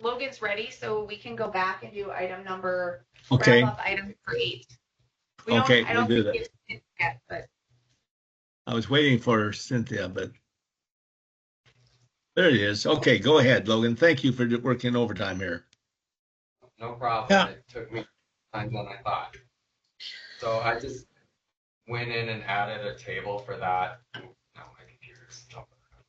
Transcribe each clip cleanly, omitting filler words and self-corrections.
Logan's ready, so we can go back and do item number, Okay. wrap up item number 8. Okay, I don't we'll do think that. it's yet, but I was waiting for Cynthia, but there it is. Okay, go ahead, Logan. Thank you for working overtime here. No problem. Yeah. It took me time than I thought. So I just went in and added a table for that. Now my computer's jumping around.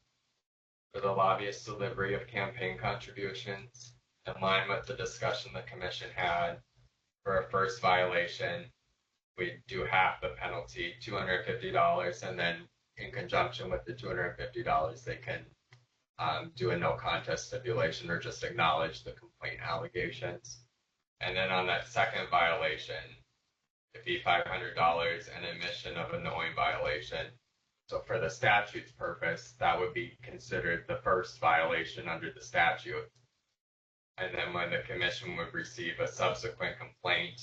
For the lobbyist delivery of campaign contributions, in line with the discussion the commission had. For a first violation, we do half the penalty, $250, and then in conjunction with the $250, they can do a no contest stipulation or just acknowledge the complaint allegations. And then on that second violation, it'd be $500 and admission of a knowing violation. So for the statute's purpose, that would be considered the first violation under the statute. And then when the commission would receive a subsequent complaint,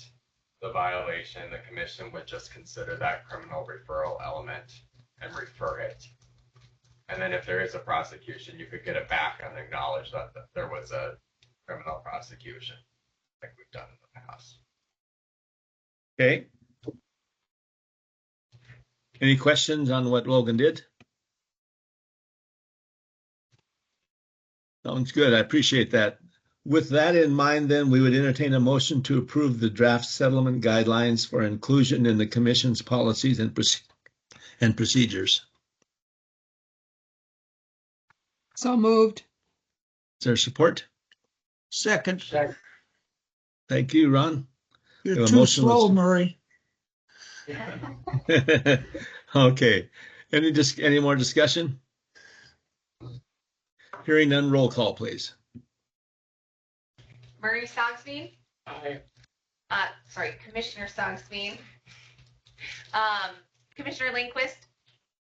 the violation, the commission would just consider that criminal referral element and refer it. And then if there is a prosecution, you could get it back and acknowledge that there was a criminal prosecution, like we've done in the past. Okay. Any questions on what Logan did? Sounds good. I appreciate that. With that in mind, then, we would entertain a motion to approve the draft settlement guidelines for inclusion in the commission's policies and procedures. So moved. Is there support? Second. Thank you, Ron. You're too slow, Murray. Okay. Any more discussion? Hearing none, roll call, please. Murray Stogsveen? Aye. Sorry, Commissioner Stogsveen. Commissioner Lindquist?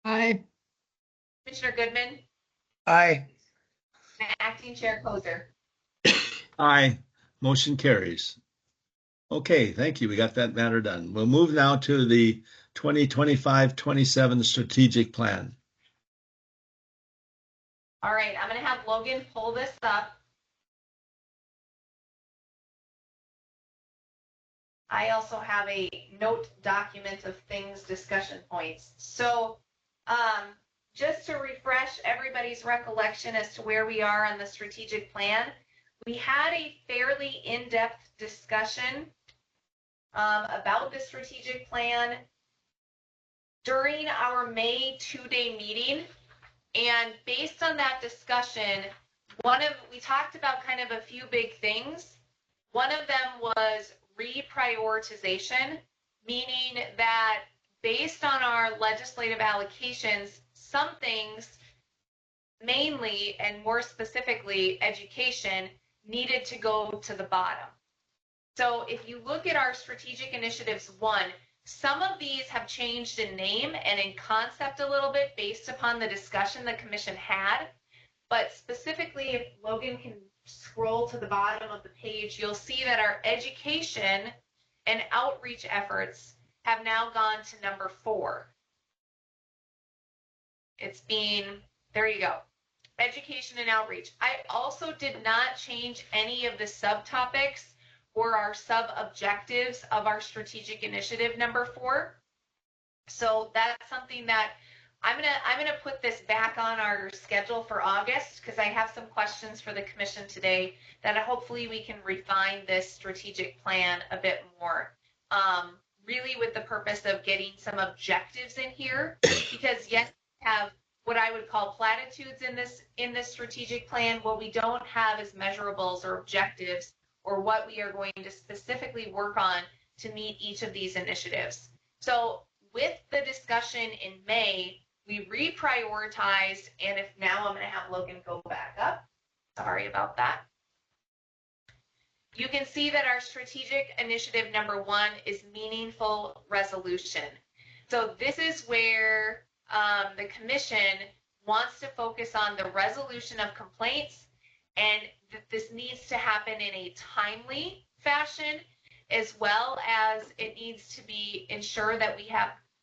Aye. Commissioner Goodman? Aye. And Acting Chair Kozer. Aye. Motion carries. Okay, thank you. We got that matter done. We'll move now to the 2025-27 strategic plan. All right, I'm going to have Logan pull this up. I also have a note document of things, discussion points. So just to refresh everybody's recollection as to where we are on the strategic plan, we had a fairly in-depth discussion about the strategic plan during our May 2-day meeting. And based on that discussion, we talked about kind of a few big things. One of them was reprioritization, meaning that based on our legislative allocations, some things, mainly and more specifically education, needed to go to the bottom. So if you look at our strategic initiatives 1, some of these have changed in name and in concept a little bit based upon the discussion the commission had. But specifically, if Logan can scroll to the bottom of the page, you'll see that our education and outreach efforts have now gone to number 4. There you go. Education and outreach. I also did not change any of the subtopics or our sub-objectives of our strategic initiative number 4. So that's something that I'm gonna put this back on our schedule for August, because I have some questions for the commission today that hopefully we can refine this strategic plan a bit more. Really with the purpose of getting some objectives in here, because yes, we have what I would call platitudes in this strategic plan. What we don't have is measurables or objectives, or what we are going to specifically work on to meet each of these initiatives. So with the discussion in May, we reprioritized, and now I'm going to have Logan go back up. Sorry about that. You can see that our strategic initiative number 1 is meaningful resolution. So this is where the commission wants to focus on the resolution of complaints, and that this needs to happen in a timely fashion, as well as it needs to be ensure that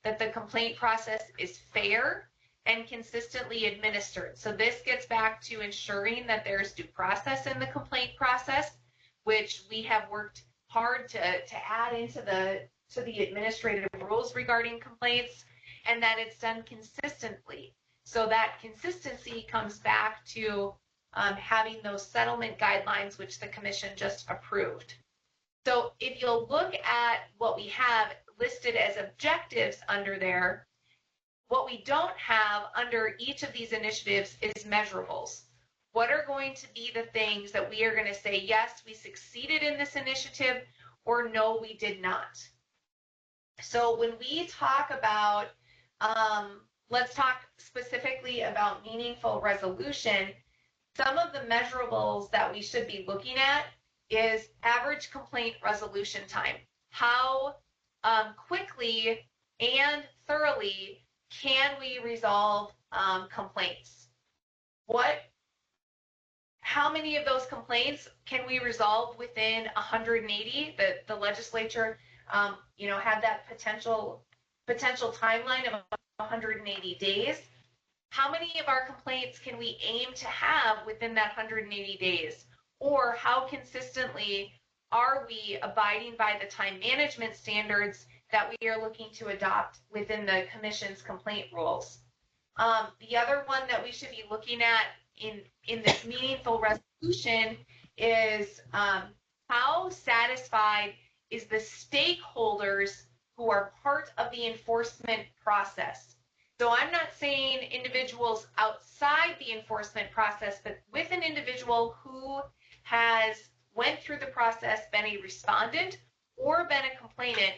that the complaint process is fair and consistently administered. So this gets back to ensuring that there's due process in the complaint process, which we have worked hard to add into the administrative rules regarding complaints, and that it's done consistently. So that consistency comes back to having those settlement guidelines, which the commission just approved. So if you'll look at what we have listed as objectives under there, what we don't have under each of these initiatives is measurables. What are going to be the things that we are going to say, yes, we succeeded in this initiative, or no, we did not? So when we talk about, let's talk specifically about meaningful resolution, some of the measurables that we should be looking at is average complaint resolution time. How quickly and thoroughly can we resolve complaints? How many of those complaints can we resolve within 180? The legislature, had that potential timeline of 180 days. How many of our complaints can we aim to have within that 180 days? Or how consistently are we abiding by the time management standards that we are looking to adopt within the commission's complaint rules? The other one that we should be looking at in this meaningful resolution is how satisfied is the stakeholders who are part of the enforcement process. So I'm not saying individuals outside the enforcement process, but with an individual who has went through the process, been a respondent or been a complainant,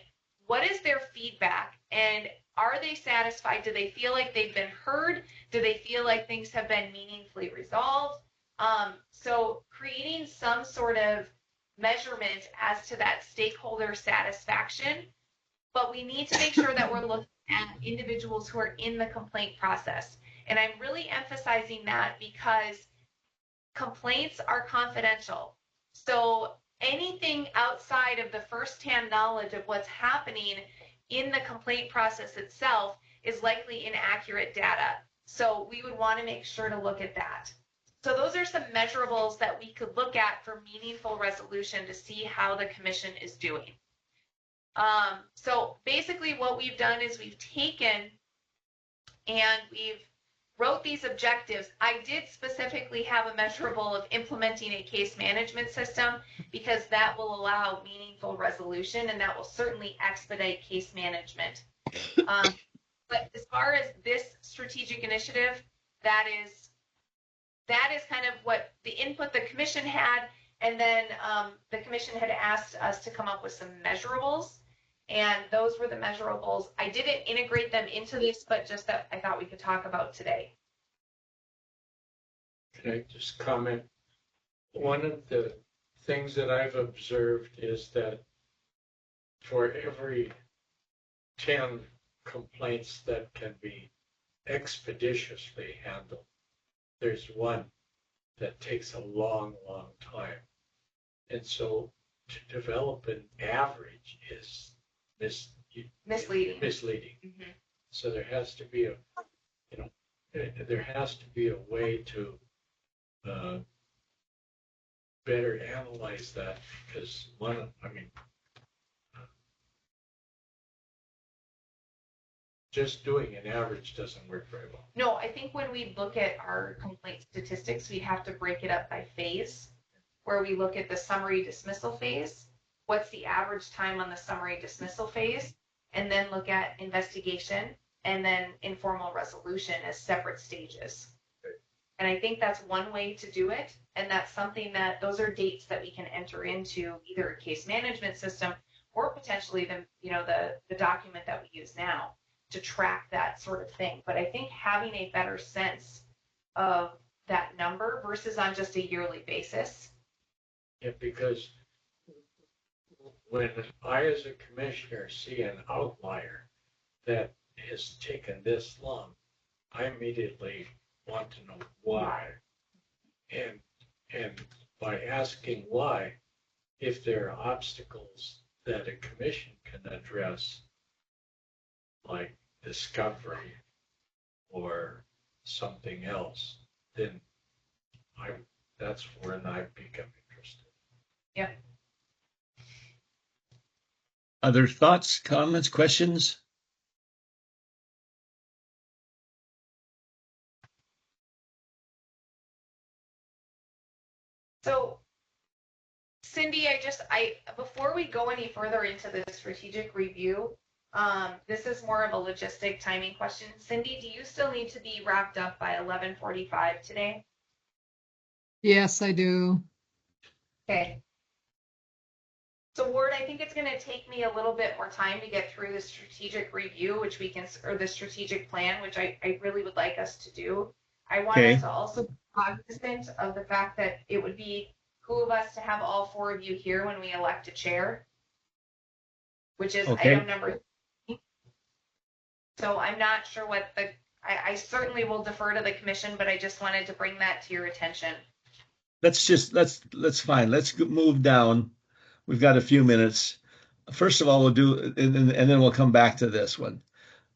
what is their feedback? And are they satisfied? Do they feel like they've been heard? Do they feel like things have been meaningfully resolved? So creating some sort of measurement as to that stakeholder satisfaction, but we need to make sure that we're looking at individuals who are in the complaint process. And I'm really emphasizing that because complaints are confidential. So anything outside of the firsthand knowledge of what's happening in the complaint process itself is likely inaccurate data. So we would want to make sure to look at that. So those are some measurables that we could look at for meaningful resolution to see how the commission is doing. So basically what we've done is we've taken and we've wrote these objectives. I did specifically have a measurable of implementing a case management system because that will allow meaningful resolution and that will certainly expedite case management. But as far as this strategic initiative, that is kind of what the input the commission had, and then the commission had asked us to come up with some measurables, and those were the measurables. I didn't integrate them into this, but just that I thought we could talk about today. Can I just comment? One of the things that I've observed is that for every 10 complaints that can be expeditiously handled, there's one that takes a long, long time. And so to develop an average is misleading. Mm-hmm. So there has to be a way to better analyze that, because just doing an average doesn't work very well. No, I think when we look at our complaint statistics, we have to break it up by phase, where we look at the summary dismissal phase, what's the average time on the summary dismissal phase, and then look at investigation and then informal resolution as separate stages. And I think that's one way to do it. And that's something that those are dates that we can enter into either a case management system or potentially the document that we use now to track that sort of thing. But I think having a better sense of that number versus on just a yearly basis. Yeah, because when I, as a commissioner, see an outlier that has taken this long, I immediately want to know why. And by asking why, if there are obstacles that a commission can address, like discovery or something else, then that's when I become interested. Yep. Other thoughts, comments, questions? So Cindy, before we go any further into the strategic review, this is more of a logistic timing question. Cindy, do you still need to be wrapped up by 11:45 today? Yes, I do. Okay. So Ward, I think it's going to take me a little bit more time to get through the strategic review, or the strategic plan, which I really would like us to do. I want Okay. us to also be cognizant of the fact that it would be who of us to have all four of you here when we elect a chair, which is Okay. item number 3. So I'm not sure I certainly will defer to the commission, but I just wanted to bring that to your attention. That's fine. Let's move down. We've got a few minutes. First of all, we'll do, and then we'll come back to this one.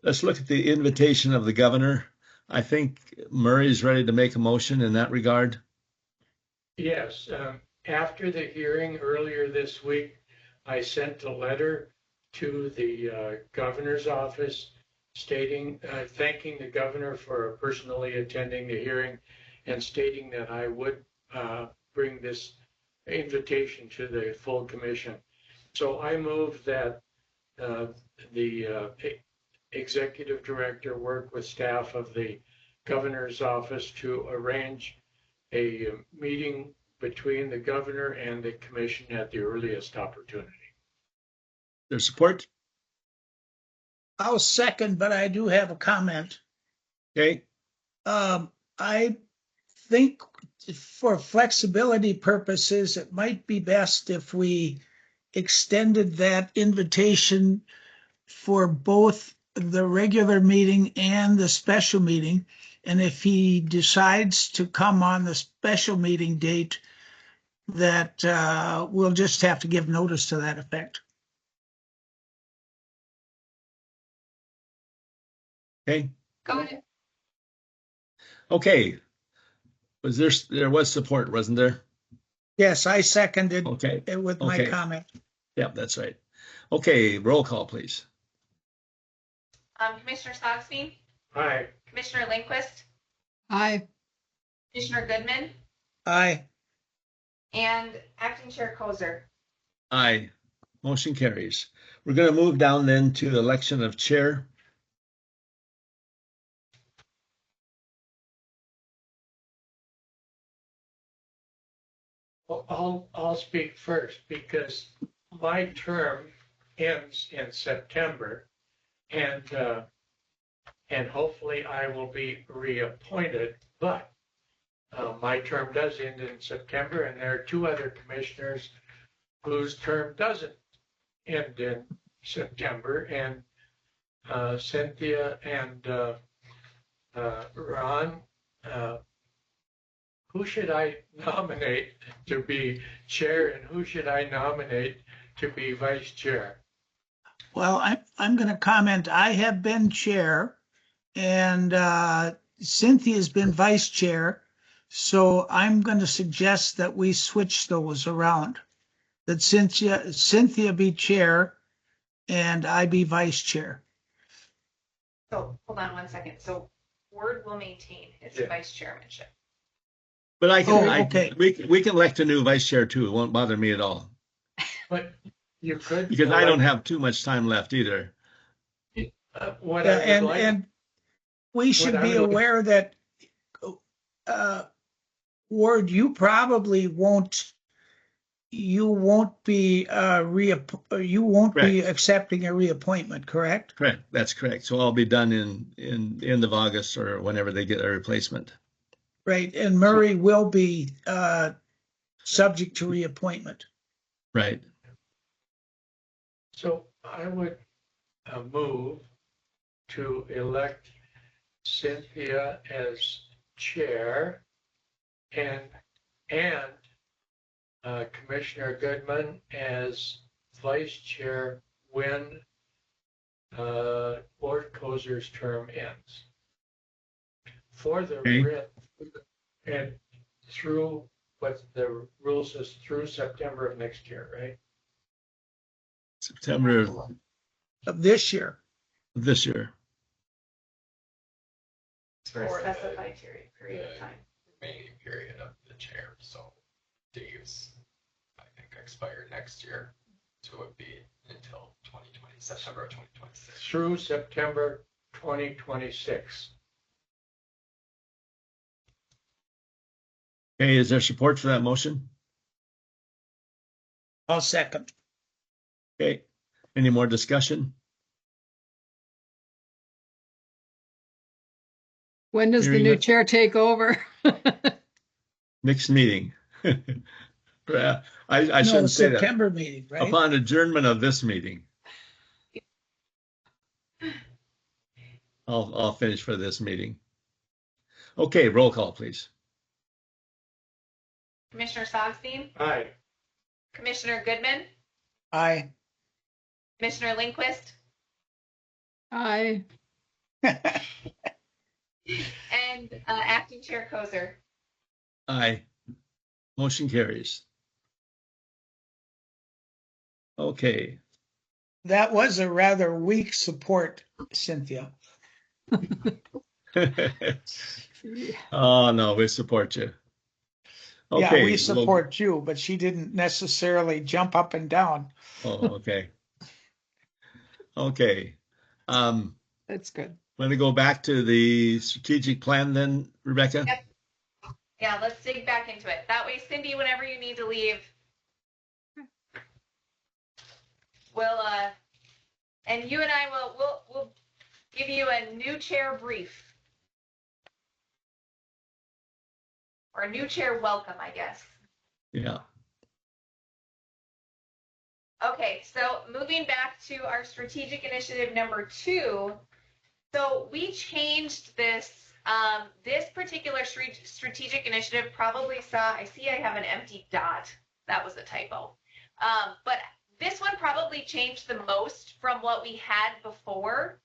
Let's look at the invitation of the governor. I think Murray's ready to make a motion in that regard. Yes, after the hearing earlier this week, I sent a letter to the governor's office stating, thanking the governor for personally attending the hearing and stating that I would bring this invitation to the full commission. So I move that the executive director work with staff of the governor's office to arrange a meeting between the governor and the commission at the earliest opportunity. There's support? I'll second, but I do have a comment. Okay. I think for flexibility purposes, it might be best if we extended that invitation for both the regular meeting and the special meeting. And if he decides to come on the special meeting date, that we'll just have to give notice to that effect. Okay. Go ahead. Okay. There was support, wasn't there? Yes, I seconded Okay. it with my Okay. comment. Yep, that's right. Okay, roll call, please. Commissioner Stocksby, Aye. Commissioner Lindquist, Aye. Commissioner Goodman, Aye. and Acting Chair Kozer. Aye. Motion carries. We're going to move down then to election of chair. I'll speak first because my term ends in September, and hopefully I will be reappointed. But my term does end in September, and there are two other commissioners whose term doesn't end in September, and Cynthia and Ron. Who should I nominate to be chair, and who should I nominate to be vice chair? Well, I'm going to comment. I have been chair, and Cynthia's been vice chair. So I'm going to suggest that we switch those around. That Cynthia be chair, and I be vice chair. So hold on one second. So Ward will maintain his Yeah. vice chairmanship. But okay. we can elect a new vice chair too. It won't bother me at all. But you could. Because I don't have too much time left either. What I would like. And we should I be would- aware that, Ward, you probably won't. You won't be accepting a reappointment, correct? Correct. That's correct. So I'll be done in the end of August or whenever they get a replacement. Right, and Murray will be subject to reappointment. Right. So I would move to elect Cynthia as chair and Commissioner Goodman as vice chair when Ward Kozer's term ends. for the Okay. writ and through what the rules is through September of next year, right? September Of this year. of this year. For a specified period of time. Remaining period of the chair, so Dave's, I think, expire next year, so it would be until 2020, September of 2026. Through September 2026. Okay, is there support for that motion? I'll second. Okay, any more discussion? When does the Hearing new none. chair take over? Next meeting. Yeah, I No, shouldn't say that. September meeting, right? Upon adjournment of this meeting. I'll finish for this meeting. Okay, roll call, please. Commissioner Sogstein, Aye. Commissioner Goodman, Aye. Commissioner Lindquist, Aye. and Acting Chair Kozer. Aye. Motion carries. Okay, That was a rather weak support, Cynthia. oh no, we support you. Yeah, Okay, we we'll- support you, but she didn't necessarily jump up and down. Oh, okay. Okay. I'm That's good. going to go back to the strategic plan then, Rebecca. Yep. Yeah, let's dig back into it. That way, Cindy, whenever you need to leave, we'll and you and I will give you a new chair brief. Or a new chair welcome, I guess. Yeah. Okay, so moving back to our strategic initiative number 2. So we changed this, this particular strategic initiative probably saw, I see I have an empty dot. That was a typo. But this one probably changed the most from what we had before.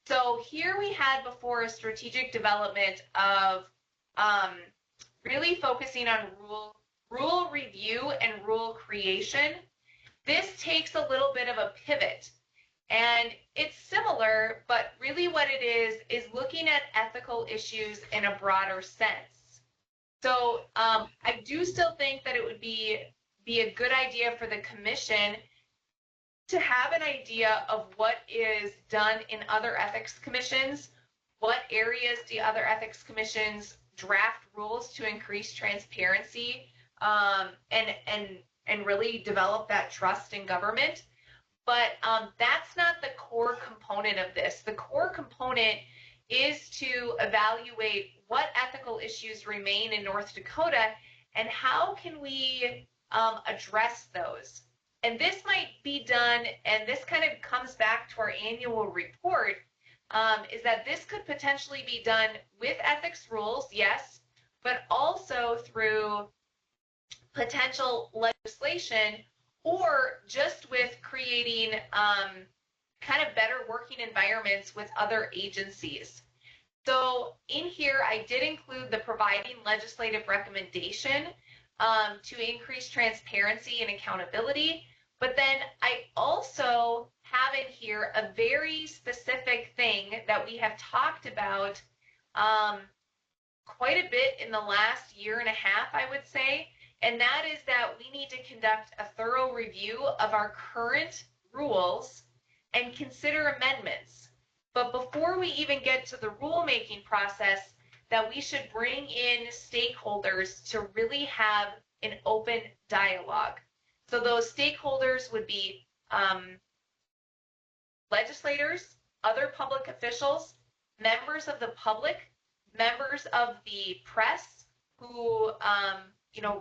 So here we had before a strategic development of really focusing on rule review and rule creation. This takes a little bit of a pivot, and it's similar, but really what it is looking at ethical issues in a broader sense. So I do still think that it would be a good idea for the commission to have an idea of what is done in other ethics commissions, what areas do other ethics commissions draft rules to increase transparency, and really develop that trust in government. But that's not the core component of this. The core component is to evaluate what ethical issues remain in North Dakota and how can we address those. And this might be done, and this kind of comes back to our annual report, is that this could potentially be done with ethics rules, yes, but also through potential legislation or just with creating kind of better working environments with other agencies. So in here, I did include the providing legislative recommendation to increase transparency and accountability. But then I also have in here a very specific thing that we have talked about quite a bit in the last year and a half, I would say. And that is that we need to conduct a thorough review of our current rules and consider amendments. But before we even get to the rulemaking process, that we should bring in stakeholders to really have an open dialogue. So those stakeholders would be legislators, other public officials, members of the public, members of the press who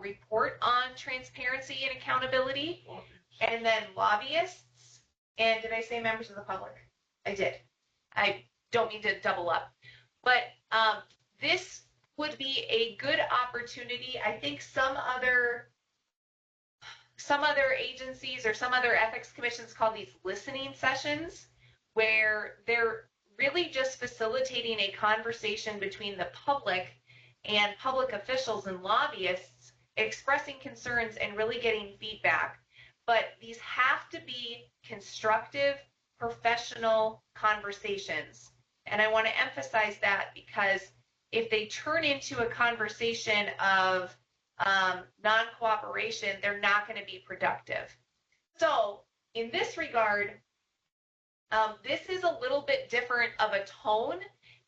report on transparency and accountability, and then lobbyists. And did I say members of the public? I did. I don't mean to double up. But this would be a good opportunity. I think some other agencies or some other ethics commissions call these listening sessions, where they're really just facilitating a conversation between the public and public officials and lobbyists, expressing concerns and really getting feedback. But these have to be constructive, professional conversations. And I want to emphasize that because if they turn into a conversation of non-cooperation, they're not going to be productive. So in this regard, this is a little bit different of a tone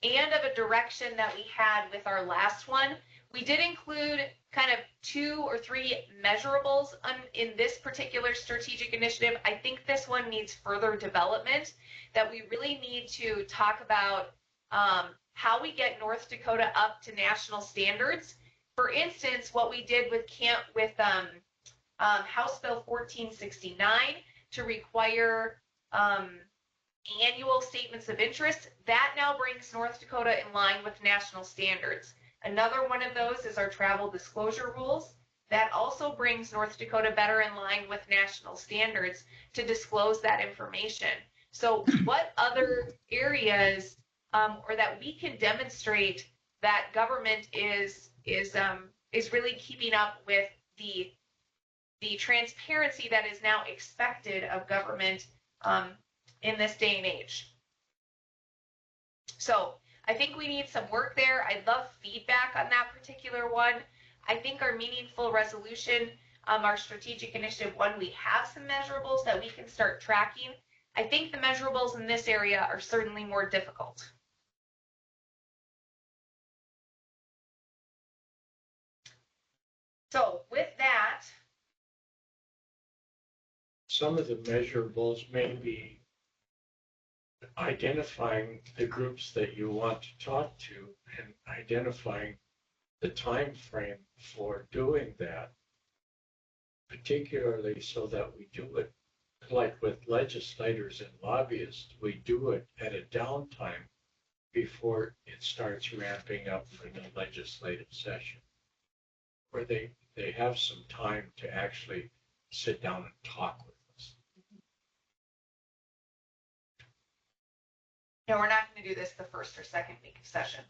and of a direction that we had with our last one. We did include kind of 2 or 3 measurables in this particular strategic initiative. I think this one needs further development, that we really need to talk about how we get North Dakota up to national standards. For instance, what we did with House Bill 1469 to require annual statements of interest, that now brings North Dakota in line with national standards. Another one of those is our travel disclosure rules. That also brings North Dakota better in line with national standards to disclose that information. So what other areas or that we can demonstrate that government is really keeping up with the transparency that is now expected of government in this day and age. So I think we need some work there. I'd love feedback on that particular one. I think our meaningful resolution, our strategic initiative one, we have some measurables that we can start tracking. I think the measurables in this area are certainly more difficult. So with that, Some of the measurables may be identifying the groups that you want to talk to and identifying the time frame for doing that, particularly so that we do it like with legislators and lobbyists, we do it at a downtime before it starts ramping up for the legislative session, where they have some time to actually sit down and talk with us. no, we're not going to do this the first or second week of session,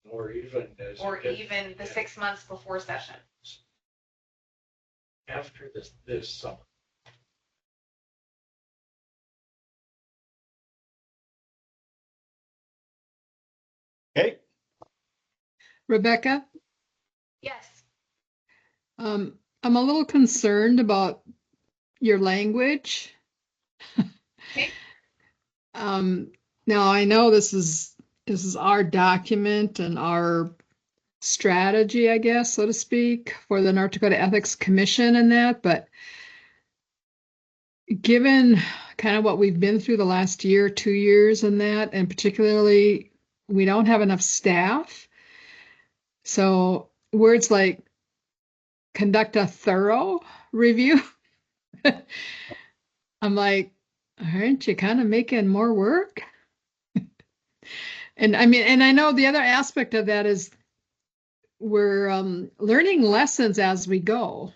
Or even as or even the 6 months before session. after this summer. Okay. Rebecca, Yes. I'm a little concerned about your language. Okay. Now I know this is our document and our strategy, I guess, so to speak, for the North Dakota Ethics Commission and that, but given kind of what we've been through the last year, 2 years and that, and particularly we don't have enough staff. So words like conduct a thorough review. I'm like, aren't you kind of making more work? And I mean, and I know the other aspect of that is we're learning lessons as we go.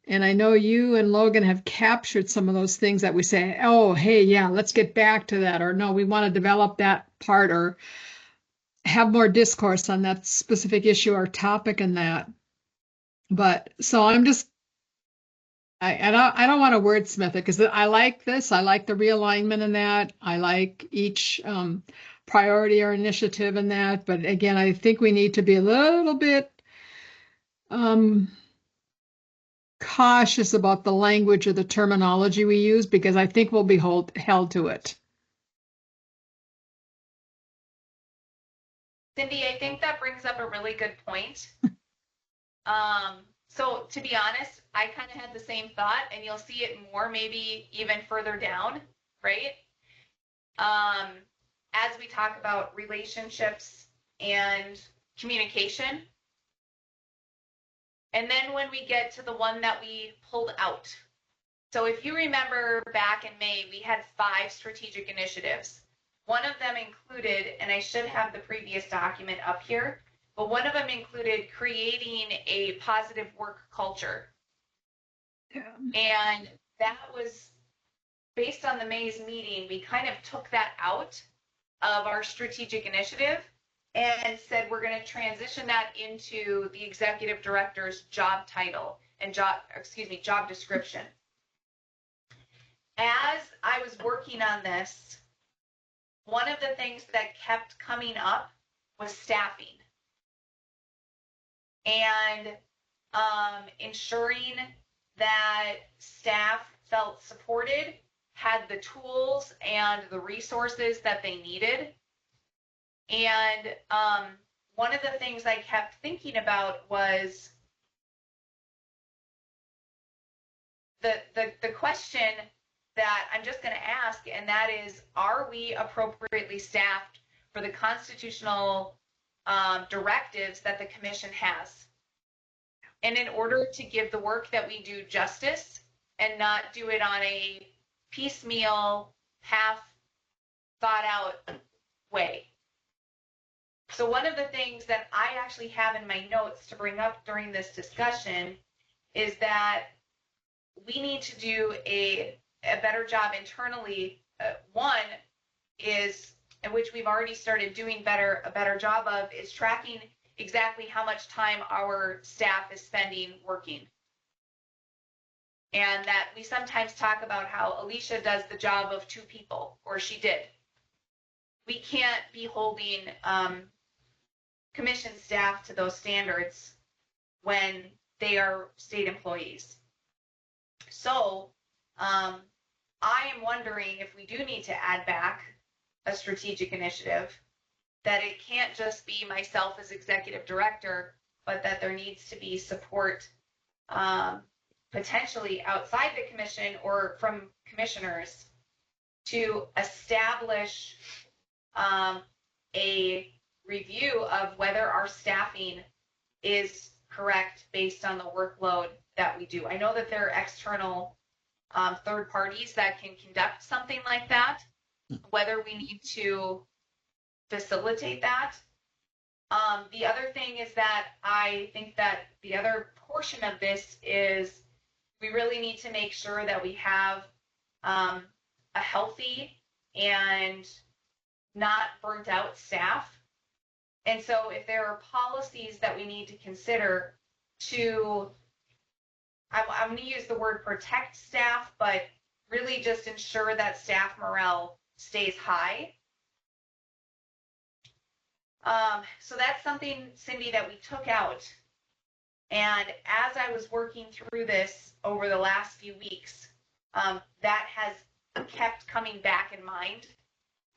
And I know you and Logan have captured some of those things that we say, oh, hey, yeah, let's get back to that. Or no, we want to develop that part or have more discourse on that specific issue or topic and that. But so I'm just, I don't want to wordsmith it because I like this. I like the realignment in that. I like each priority or initiative in that. But again, I think we need to be a little bit cautious about the language or the terminology we use because I think we'll be held to it. Cindy, I think that brings up a really good point. So to be honest, I kind of had the same thought, and you'll see it more maybe even further down, right? As we talk about relationships and communication. And then when we get to the one that we pulled out. So if you remember back in May, we had 5 strategic initiatives. One of them included, and I should have the previous document up here, but one of them included creating a positive work culture. Yeah. And that was based on the May's meeting, we kind of took that out of our strategic initiative and said we're going to transition that into the executive director's job title and job description. As I was working on this, one of the things that kept coming up was staffing and ensuring that staff felt supported, had the tools and the resources that they needed. And one of the things I kept thinking about was the question that I'm just going to ask, and that is, are we appropriately staffed for the constitutional directives that the commission has? And in order to give the work that we do justice and not do it on a piecemeal, half thought out way. So one of the things that I actually have in my notes to bring up during this discussion is that we need to do a better job internally. One is, in which we've already started doing a better job of, is tracking exactly how much time our staff is spending working. And that we sometimes talk about how Alicia does the job of 2 people, or she did. We can't be holding commission staff to those standards when they are state employees. So I am wondering if we do need to add back a strategic initiative, that it can't just be myself as executive director, but that there needs to be support potentially outside the commission or from commissioners to establish a review of whether our staffing is correct based on the workload that we do. I know that there are external third parties that can conduct something like that, whether we need to facilitate that. The other thing is that I think that the other portion of this is we really need to make sure that we have a healthy and not burnt out staff. And so if there are policies that we need to consider to, I'm going to use the word protect staff, but really just ensure that staff morale stays high. So that's something, Cindy, that we took out. And as I was working through this over the last few weeks, that has kept coming back in mind,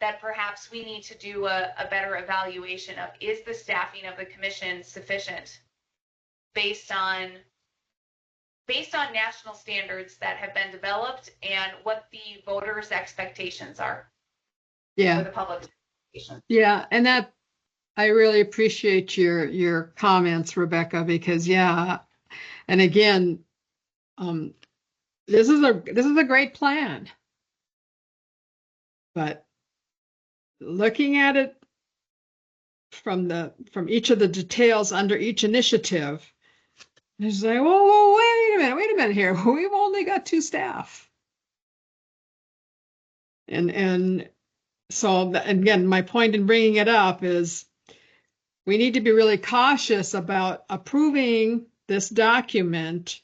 that perhaps we need to do a better evaluation of, is the staffing of the commission sufficient based on national standards that have been developed and what the voters' expectations are for the public. Yeah, and that, I really appreciate your comments, Rebecca, because and again, this is a great plan, but looking at it from each of the details under each initiative, it's like, whoa, wait a minute here. We've only got 2 staff, and so again, my point in bringing it up is we need to be really cautious about approving this document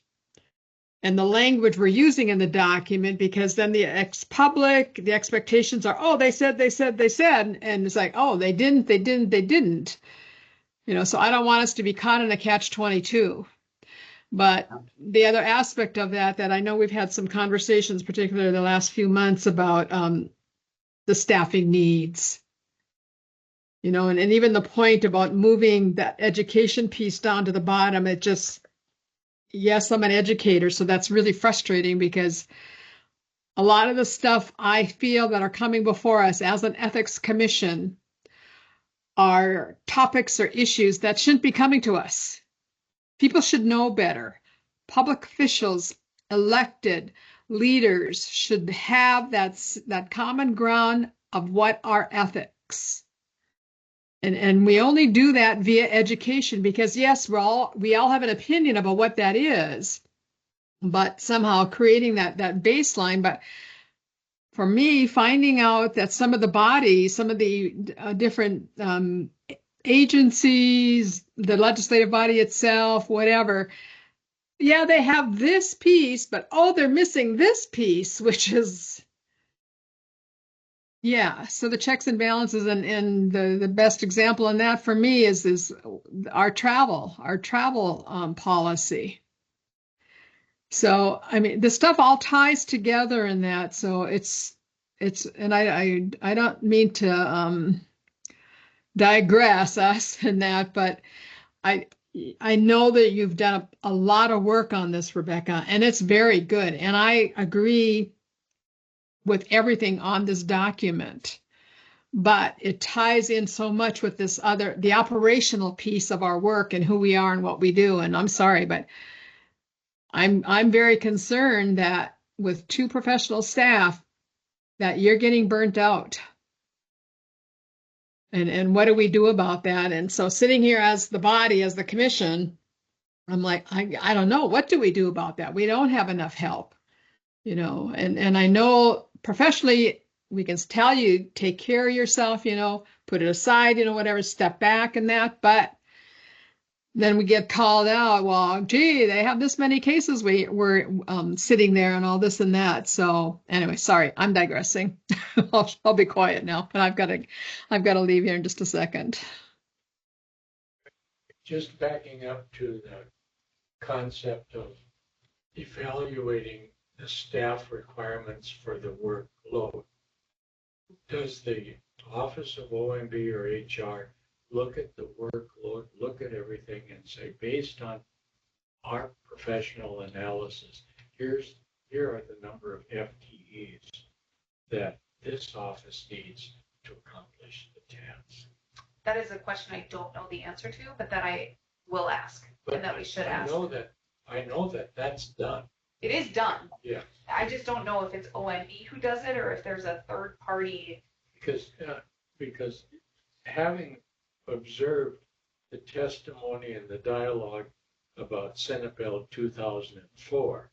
and the language we're using in the document, because then the expectations are, oh, they said, and it's like, oh, they didn't. So I don't want us to be caught in a catch-22. But the other aspect of that I know we've had some conversations, particularly the last few months, about the staffing needs. And even the point about moving that education piece down to the bottom, it just, yes, I'm an educator, so that's really frustrating, because a lot of the stuff I feel that are coming before us as an ethics commission are topics or issues that shouldn't be coming to us. People should know better. Public officials, elected leaders should have that common ground of what are ethics. And we only do that via education, because yes, we all have an opinion about what that is, but somehow creating that baseline. But for me, finding out that some of the bodies, some of the different agencies, the legislative body itself, whatever, yeah, they have this piece, but oh, they're missing this piece, which is, yeah. So the checks and balances, and the best example in that for me is our travel policy. So, I mean, the stuff all ties together in that. So and I don't mean to digress us in that, but I know that you've done a lot of work on this, Rebecca, and it's very good. And I agree with everything on this document, but it ties in so much with the operational piece of our work and who we are and what we do. And I'm sorry, but I'm very concerned that with 2 professional staff that you're getting burnt out. And what do we do about that? And so sitting here as the body, as the commission, I'm like, I don't know. What do we do about that? We don't have enough help, and I know professionally we can tell you, take care of yourself, put it aside, whatever, step back and that, but then we get called out. Well, gee, they have this many cases. We're sitting there and all this and that. So anyway, sorry, I'm digressing. I'll be quiet now, but I've got to leave here in just a second. Just backing up to the concept of evaluating the staff requirements for the workload. Does the Office of OMB or HR look at the workload, look at everything and say, based on our professional analysis, here are the number of FTEs that this office needs to accomplish the task? That is a question I don't know the answer to, but that I will ask, and that we should ask. I know that that's done. It is done. Yeah. I just don't know if it's OMB who does it or if there's a third party. Because having observed the testimony and the dialogue about Senate Bill 2004,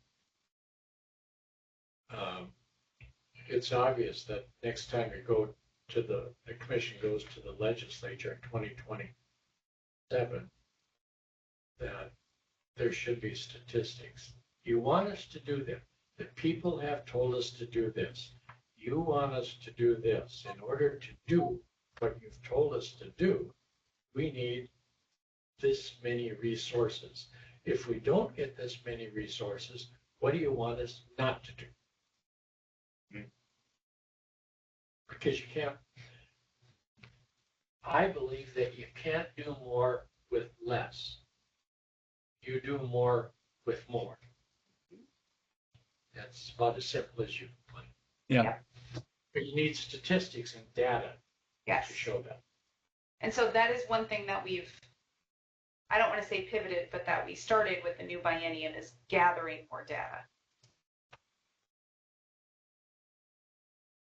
it's obvious that next time you go to the commission goes to the legislature in 2027, that there should be statistics. You want us to do that. The people have told us to do this. You want us to do this. In order to do what you've told us to do, we need this many resources. If we don't get this many resources, what do you want us not to do? Because you can't, I believe that you can't do more with less. You do more with more. That's about as simple as you can put it. Yeah. But you need statistics and data Yes. to show that. And so that is one thing that I don't want to say pivoted, but that we started with the new biennium is gathering more data.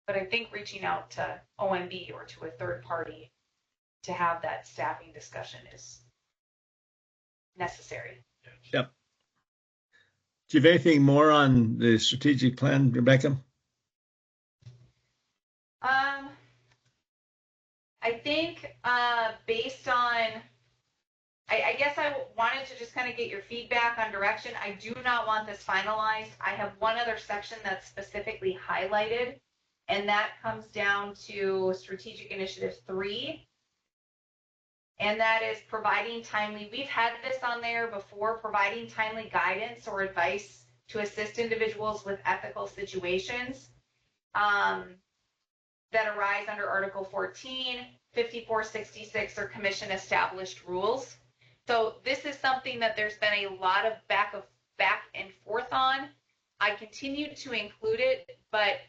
But I think reaching out to OMB or to a third party to have that staffing discussion is necessary. Yep. Do you have anything more on the strategic plan, Rebecca? I think based on, I guess I wanted to just kind of get your feedback on direction. I do not want this finalized. I have one other section that's specifically highlighted, and that comes down to Strategic Initiative 3. And that is providing timely, we've had this on there before, providing timely guidance or advice to assist individuals with ethical situations that arise under Article 14, 5466, or commission established rules. So this is something that there's been a lot of back and forth on. I continue to include it, but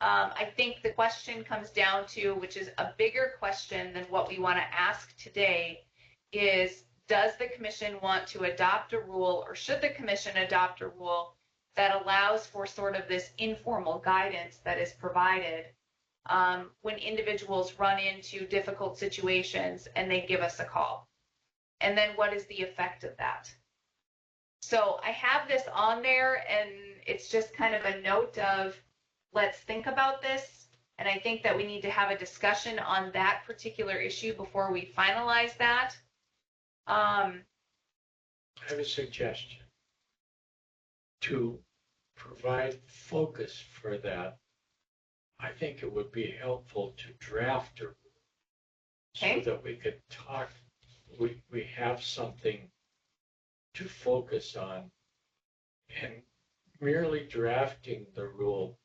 I think the question comes down to, which is a bigger question than what we want to ask today, is does the commission want to adopt a rule, or should the commission adopt a rule that allows for sort of this informal guidance that is provided when individuals run into difficult situations and they give us a call? And then what is the effect of that? So I have this on there, and it's just kind of a note of, let's think about this. And I think that we need to have a discussion on that particular issue before we finalize that. I have a suggestion to provide focus for that. I think it would be helpful to draft a rule so Okay. that we could talk, we have something to focus on. And merely drafting the rule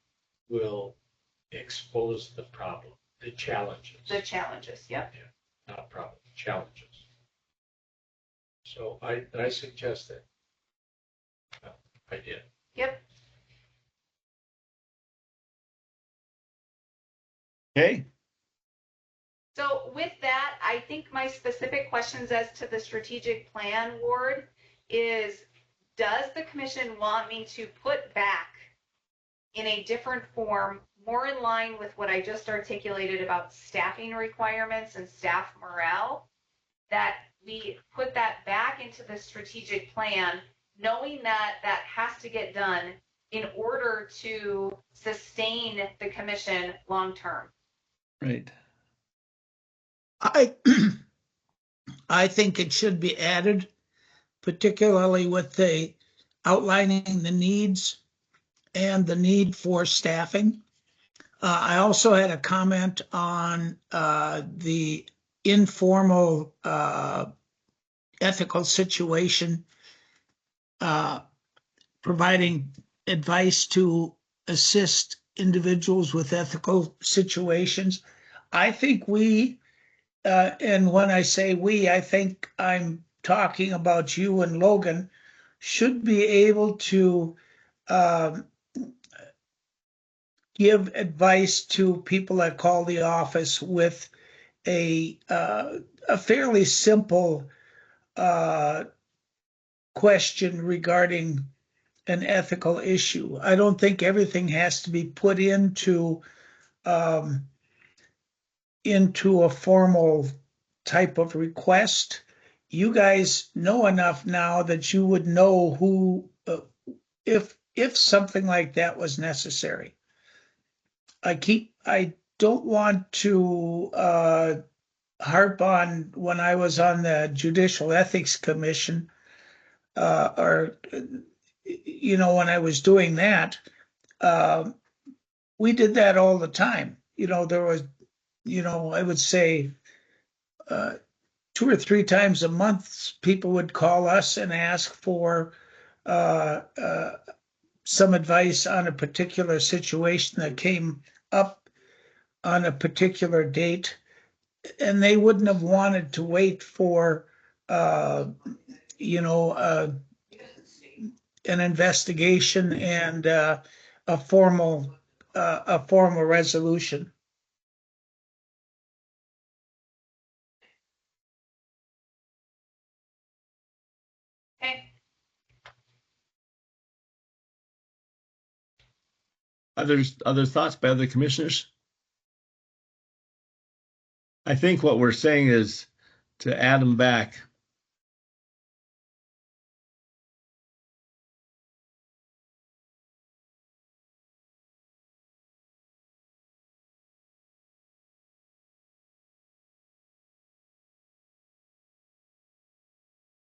will expose the problem, the challenges. The challenges, yep. Not problem, challenges. So I suggest that. I did. Yep. Okay. So with that, I think my specific questions as to the strategic plan, Ward, is does the commission want me to put back in a different form, more in line with what I just articulated about staffing requirements and staff morale, that we put that back into the strategic plan, knowing that that has to get done in order to sustain the commission long term? Right. I think it should be added, particularly with the outlining the needs and the need for staffing. I also had a comment on the informal ethical situation, providing advice to assist individuals with ethical situations. I think we, and when I say we, I think I'm talking about you and Logan, should be able to give advice to people that call the office with a fairly simple question regarding an ethical issue. I don't think everything has to be put into a formal type of request. You guys know enough now that you would know who, if something like that was necessary. I don't want to harp on when I was on the Judicial Ethics Commission, or when I was doing that, we did that all the time. There was, I would say 2 or 3 times a month, people would call us and ask for some advice on a particular situation that came up on a particular date, and they wouldn't have wanted to wait for an investigation and a formal resolution. Okay. Other thoughts by other commissioners? I think what we're saying is to add them back.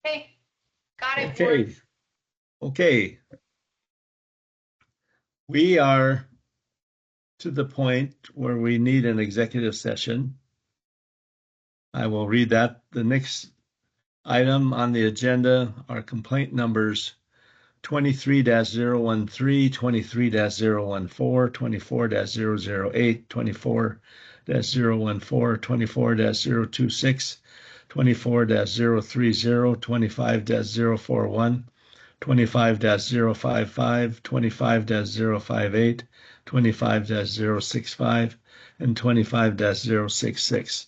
Okay. Got it. Okay. Ward. Okay. We are to the point where we need an executive session. I will read that. The next item on the agenda are complaint numbers 23-013, 23-014, 24-008, 24-014, 24-026, 24-030, 25-041, 25-055, 25-058, 25-065, and 25-066.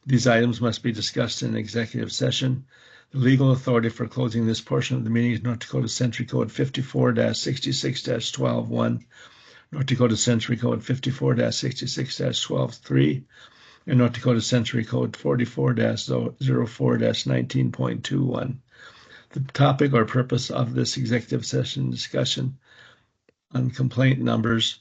These items must be discussed in executive session. The legal authority for closing this portion of the meeting is North Dakota Century Code 54-66-12-1, North Dakota Century Code 54-66-12-3, and North Dakota Century Code 44-04-19.21. The topic or purpose of this executive session discussion on complaint numbers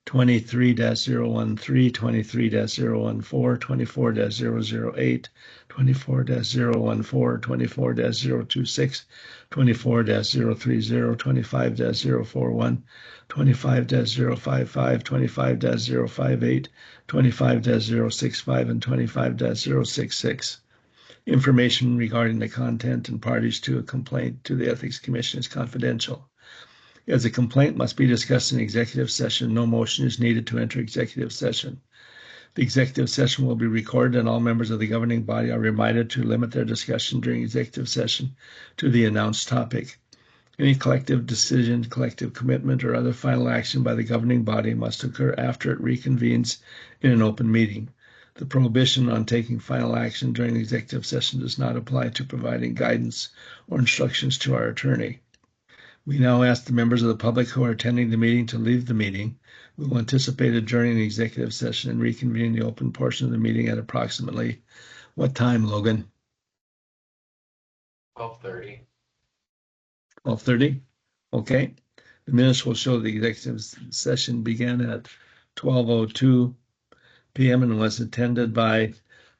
23-013, 23-014, 24-008, 24-014, 24-026, 24-030, 25-041, 25-055, 25-058, 25-065, and 25-066. Information regarding the content and parties to a complaint to the Ethics Commission is confidential. As a complaint must be discussed in executive session, no motion is needed to enter executive session. The executive session will be recorded, and all members of the governing body are reminded to limit their discussion during executive session to the announced topic. Any collective decision, collective commitment, or other final action by the governing body must occur after it reconvenes in an open meeting. The prohibition on taking final action during the executive session does not apply to providing guidance or instructions to our attorney. We now ask the members of the public who are attending the meeting to leave the meeting. We will anticipate adjourning the executive session and reconvening the open portion of the meeting at approximately what time, Logan? 12:30. 12:30? Okay. The minutes will show the executive session began at 12:02 p.m. and was attended by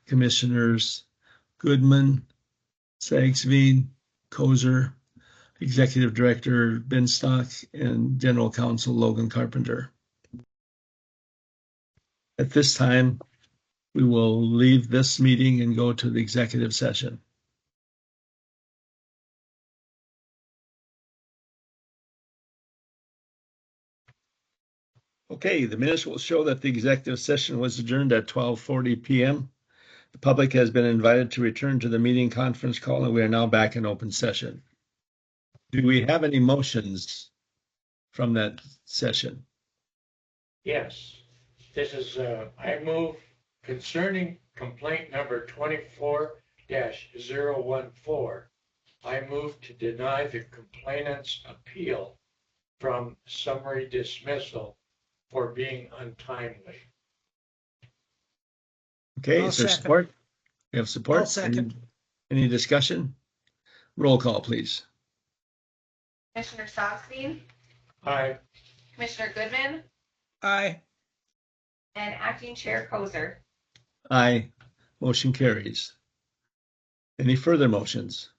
Commissioners Goodman, Sagsveen, Kozer, Executive Director Binstock, and General Counsel Logan Carpenter. At this time, we will leave this meeting and go to the executive session. Okay, the minutes will show that the executive session was adjourned at 12:40 p.m. The public has been invited to return to the meeting conference call, and we are now back in open session. Do we have any motions from that session? Yes, this is, I move concerning complaint number 24-014. I move to deny the complainant's appeal from summary dismissal for being untimely. Okay, I'll is there second. support? We have support? I'll second. Any discussion? Roll call, please. Commissioner Soxbean, Aye. Commissioner Goodman, Aye. and Acting Chair Kozer. Aye. Motion carries. Any further motions?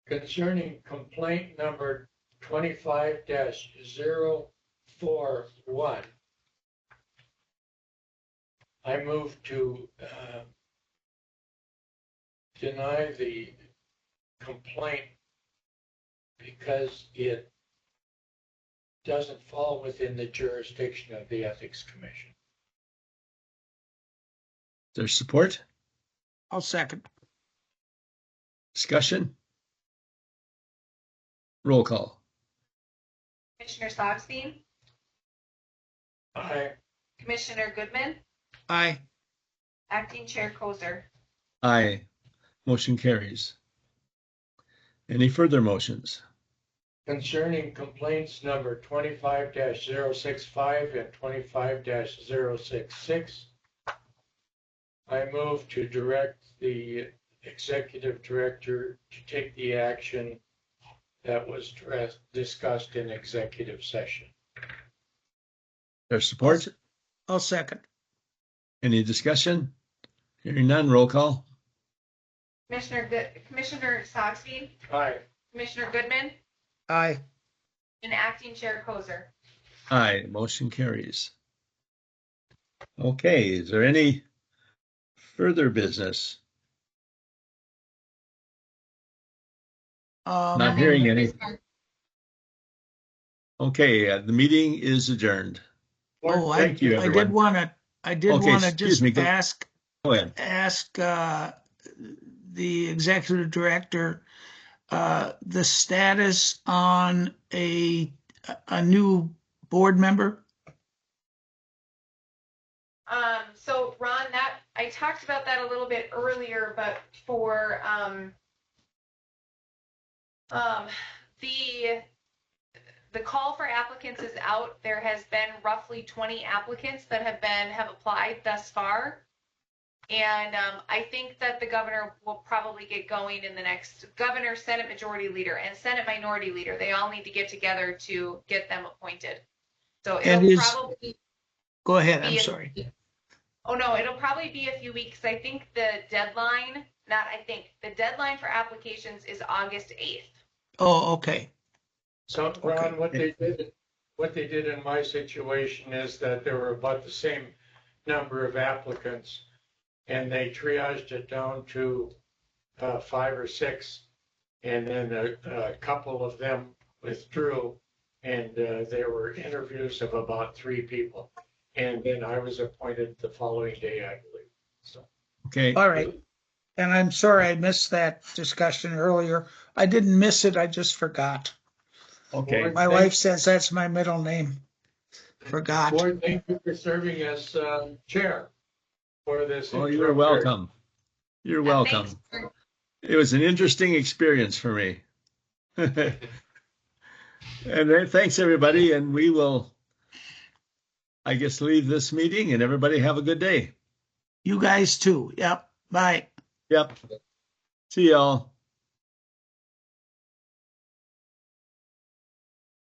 Concerning complaint number 25-041, I move to deny the complaint because it doesn't fall within the jurisdiction of the Ethics Commission. Is there support? I'll second. Discussion? Roll call. Commissioner Soxbean, Aye. Commissioner Goodman, Aye. Acting Chair Kozer. Aye. Motion carries. Any further motions? Concerning complaints number 25-065 and 25-066, I move to direct the executive director to take the action that was discussed in executive session. There's support? I'll second. Any discussion? Hearing none, roll call. Commissioner Soxbean, Aye. Commissioner Goodman, Aye. and Acting Chair Kozer. Aye, motion carries. Okay, is there any further business? Not hearing any. Okay, the meeting is adjourned. Oh, Thank you, I everyone. did want to, Okay, excuse just me, go- ask Go ahead. the executive director the status on a new board member. So Ron, that I talked about that a little bit earlier, but for the call for applicants is out. There has been roughly 20 applicants that have applied thus far. And I think that the governor will probably get going in the next governor, Senate Majority Leader, and Senate Minority Leader. They all need to get together to get them appointed. So And it'll is- probably Go ahead, I'm be sorry. Oh, no, it'll probably be a few weeks. I think the deadline, the deadline for applications is August 8th. Oh, okay. So Ron, what they did in my situation is that there were about the same number of applicants, and they triaged it down to 5 or 6, and then a couple of them withdrew, and there were interviews of about 3 people, and then I was appointed the following day, I believe. So Okay. All right. And I'm sorry I missed that discussion earlier. I didn't miss it, I just forgot. Okay. My wife says that's my middle name. Forgot. Board, thank you for serving as chair for this. Oh, you're welcome. You're welcome. Thanks for- It was an interesting experience for me. And then thanks, everybody. And we will, I guess, leave this meeting and everybody have a good day. You guys too. Yep. Bye. Yep. See y'all.